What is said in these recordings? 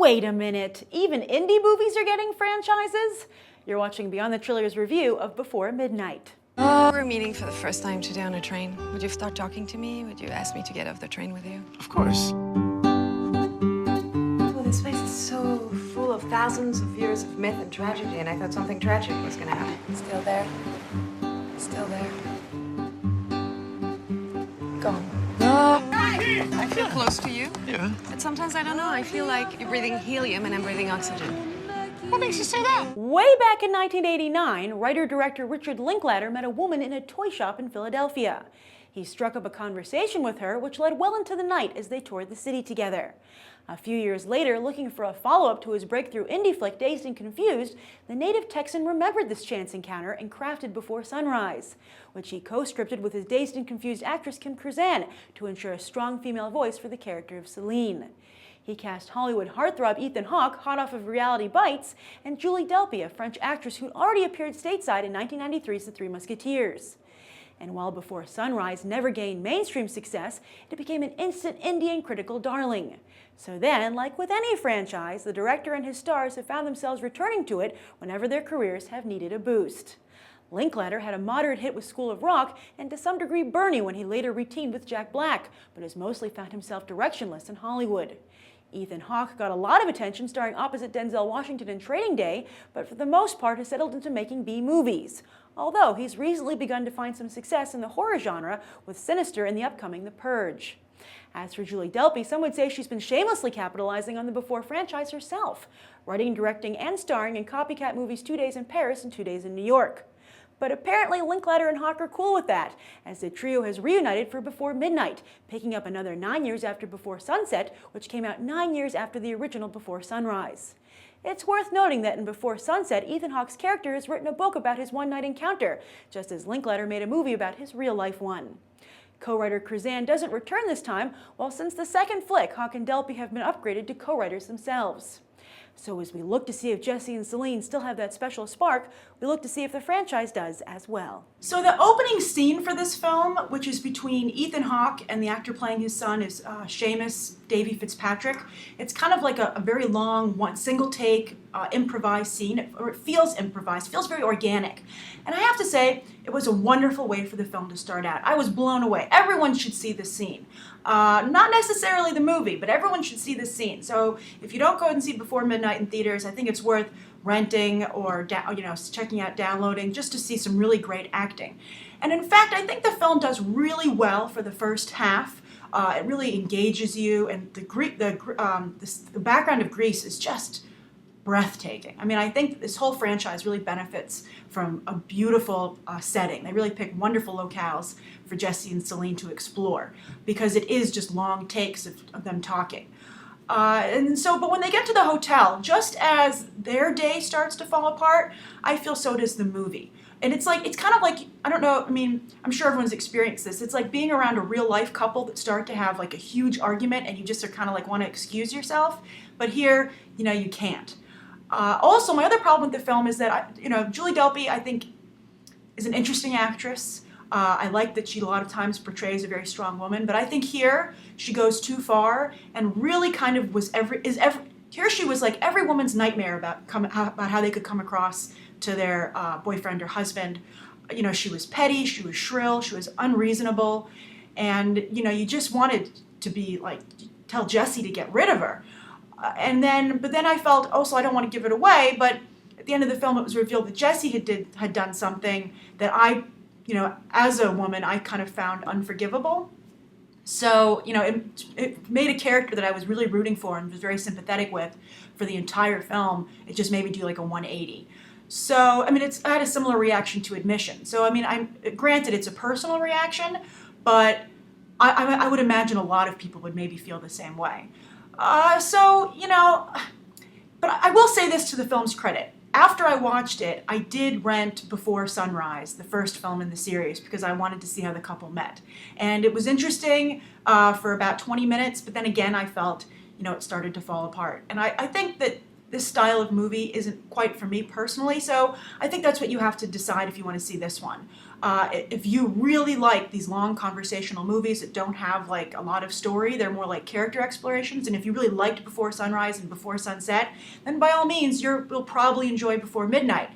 Wait a minute, even indie movies are getting franchises? You're watching Beyond the Triller's review of Before Midnight. We're meeting for the first time today on a train. Would you start talking to me? Would you ask me to get off the train with you? Of course. Well, this place is so full of thousands of years of myth and tragedy, and I thought something tragic was gonna happen. Still there. Still there. Gone. I feel close to you. Yeah. But sometimes I don't know. I feel like you're breathing helium and I'm breathing oxygen. What makes you say that? Way back in 1989, writer-director Richard Linklater met a woman in a toy shop in Philadelphia. He struck up a conversation with her, which led well into the night as they toured the city together. A few years later, looking for a follow-up to his breakthrough indie flick Dazed and Confused, the native Texan remembered this chance encounter and crafted Before Sunrise, which he co-scripted with his Dazed and Confused actress Kim Krzan to ensure a strong female voice for the character of Celine. He cast Hollywood heartthrob Ethan Hawke, hot off of Reality Bites, and Julie Delpy, a French actress who'd already appeared stateside in 1993's The Three Musketeers. And while Before Sunrise never gained mainstream success, it became an instant indie and critical darling. So then, like with any franchise, the director and his stars have found themselves returning to it whenever their careers have needed a boost. Linklater had a moderate hit with School of Rock and to some degree Bernie when he later reteamed with Jack Black, but has mostly found himself directionless in Hollywood. Ethan Hawke got a lot of attention starring opposite Denzel Washington in Training Day, but for the most part has settled into making B-movies. Although he's recently begun to find some success in the horror genre with Sinister and the upcoming The Purge. As for Julie Delpy, some would say she's been shamelessly capitalizing on the Before franchise herself, writing, directing, and starring in copycat movies 2 Days in Paris and 2 Days in New York. But apparently Linklater and Hawke are cool with that, as the trio has reunited for Before Midnight, picking up another 9 years after Before Sunset, which came out 9 years after the original Before Sunrise. It's worth noting that in Before Sunset, Ethan Hawke's character has written a book about his one-night encounter, just as Linklater made a movie about his real-life one. Co-writer Krzan doesn't return this time, while since the second flick, Hawke and Delpy have been upgraded to co-writers themselves. So as we look to see if Jesse and Celine still have that special spark, we look to see if the franchise does as well. So the opening scene for this film, which is between Ethan Hawke and the actor playing his son, is Seamus Davy Fitzpatrick. It's kind of like a very long, single take, improvised scene, it feels improvised, feels very organic. And I have to say, it was a wonderful way for the film to start out. I was blown away. Everyone should see this scene. Not necessarily the movie, but everyone should see this scene. So if you don't go and see Before Midnight in theaters, I think it's worth renting or checking out, downloading, just to see some really great acting. And in fact, I think the film does really well for the first half. It really engages you, and the background of Greece is just breathtaking. I mean, I think this whole franchise really benefits from a beautiful setting. They really pick wonderful locales for Jesse and Celine to explore, because it is just long takes of them talking. But when they get to the hotel, just as their day starts to fall apart, I feel so does the movie. And it's kind of like, I don't know, I mean, I'm sure everyone's experienced this. It's like being around a real life couple that start to have like a huge argument and you just are kind of like want to excuse yourself. But here, you can't. Also, my other problem with the film is that, Julie Delpy, I think, is an interesting actress. I like that she a lot of times portrays a very strong woman, but I think here she goes too far and really kind of here she was like every woman's nightmare about how they could come across to their boyfriend or husband. She was petty, she was shrill, she was unreasonable, and you just wanted to be like tell Jesse to get rid of her. But then I felt, also I don't want to give it away, but at the end of the film it was revealed that Jesse had done something that I, as a woman, I kind of found unforgivable. So, it made a character that I was really rooting for and was very sympathetic with for the entire film. It just made me do like a 180. So, I mean, I had a similar reaction to Admission. So, I mean, granted it's a personal reaction, but I would imagine a lot of people would maybe feel the same way. But I will say this to the film's credit. After I watched it, I did rent Before Sunrise, the first film in the series, because I wanted to see how the couple met. And it was interesting for about 20 minutes, but then again I felt, it started to fall apart. And I think that this style of movie isn't quite for me personally, so I think that's what you have to decide if you want to see this one. If you really like these long conversational movies that don't have like a lot of story, they're more like character explorations, and if you really liked Before Sunrise and Before Sunset, then by all means you'll probably enjoy Before Midnight.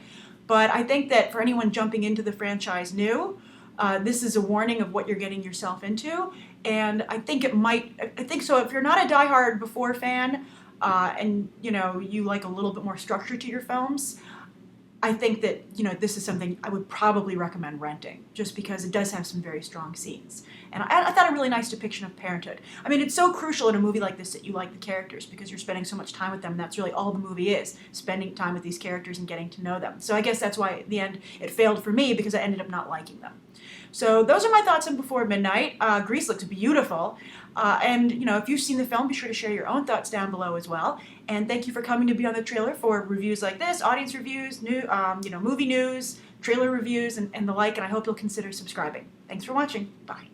But I think that for anyone jumping into the franchise new, this is a warning of what you're getting yourself into, and I think so if you're not a diehard Before fan, and you like a little bit more structure to your films, I think that this is something I would probably recommend renting, just because it does have some very strong scenes. And I thought a really nice depiction of parenthood. I mean, it's so crucial in a movie like this that you like the characters, because you're spending so much time with them, and that's really all the movie is, spending time with these characters and getting to know them. So I guess that's why at the end it failed for me, because I ended up not liking them. So those are my thoughts on Before Midnight. Grease looks beautiful. And if you've seen the film, be sure to share your own thoughts down below as well. And thank you for coming to Be on the Trailer for reviews like this, audience reviews, movie news, trailer reviews, and the like. And I hope you'll consider subscribing. Thanks for watching. Bye.